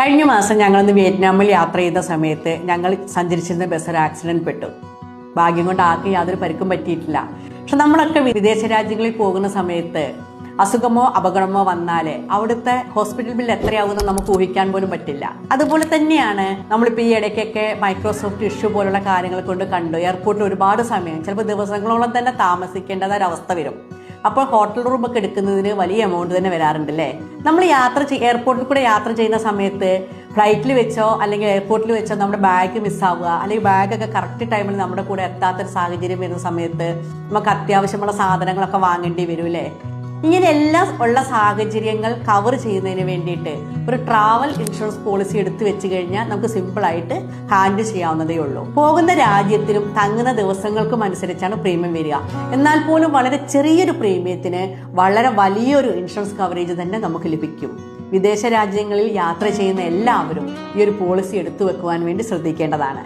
കഴിഞ്ഞ മാസം ഞങ്ങളൊന്ന് വിയറ്റ്നാമിൽ യാത്ര ചെയ്ത സമയത്ത് ഞങ്ങൾ സഞ്ചരിച്ചിരുന്ന ബസ് ഒരു ആക്സിഡന്റ് പെട്ടു. ഭാഗ്യം കൊണ്ട് ആർക്കും യാതൊരു പരിക്കും പറ്റിയിട്ടില്ല. പക്ഷെ നമ്മളൊക്കെ വിദേശ രാജ്യങ്ങളിൽ പോകുന്ന സമയത്ത് അസുഖമോ അപകടമോ വന്നാല് അവിടുത്തെ ഹോസ്പിറ്റൽ ബില്ല് എത്രയാവുമെന്ന് നമുക്ക് ഊഹിക്കാൻ പോലും പറ്റില്ല. അതുപോലെ തന്നെയാണ് നമ്മളിപ്പോൾ ഈ ഇടയ്ക്കൊക്കെ മൈക്രോസോഫ്റ്റ് ഇഷ്യൂ പോലുള്ള കാര്യങ്ങൾ കൊണ്ട് കണ്ടു എയർപോർട്ടിൽ ഒരുപാട് സമയം, ചിലപ്പോൾ ദിവസങ്ങളോളം തന്നെ താമസിക്കേണ്ടത് ഒരവസ്ഥ വരും. അപ്പോൾ ഹോട്ടൽ റൂമൊക്കെ എടുക്കുന്നതിന് വലിയ എമൗണ്ട് തന്നെ വരാറുണ്ട് അല്ലേ. നമ്മൾ എയർപോർട്ടിൽ കൂടെ യാത്ര ചെയ്യുന്ന സമയത്ത് ഫ്ലൈറ്റിൽ വെച്ചോ അല്ലെങ്കിൽ എയർപോർട്ടിൽ വെച്ചോ നമ്മുടെ ബാഗ് മിസ്സാവുക, അല്ലെങ്കിൽ ബാഗൊക്കെ കറക്റ്റ് ടൈമിൽ നമ്മുടെ കൂടെ എത്താത്തൊരു സാഹചര്യം വരുന്ന സമയത്ത് നമുക്ക് അത്യാവശ്യമുള്ള സാധനങ്ങളൊക്കെ വാങ്ങേണ്ടി വരും അല്ലേ. ഇങ്ങനെയെല്ലാം ഉള്ള സാഹചര്യങ്ങൾ കവർ ചെയ്യുന്നതിന് വേണ്ടിയിട്ട് ഒരു ട്രാവൽ ഇൻഷുറൻസ് പോളിസി എടുത്തു വെച്ച് കഴിഞ്ഞാൽ നമുക്ക് സിമ്പിളായിട്ട് ഹാൻഡിൽ ചെയ്യാവുന്നതേ ഉള്ളൂ. പോകുന്ന രാജ്യത്തിനും തങ്ങുന്ന ദിവസങ്ങൾക്കും അനുസരിച്ചാണ് പ്രീമിയം വരിക. എന്നാൽ പോലും വളരെ ചെറിയൊരു പ്രീമിയത്തിന് വളരെ വലിയൊരു ഇൻഷുറൻസ് കവറേജ് തന്നെ നമുക്ക് ലഭിക്കും. വിദേശ രാജ്യങ്ങളിൽ യാത്ര ചെയ്യുന്ന എല്ലാവരും ഈ ഒരു പോളിസി എടുത്തു വെക്കുവാൻ വേണ്ടി ശ്രദ്ധിക്കേണ്ടതാണ്.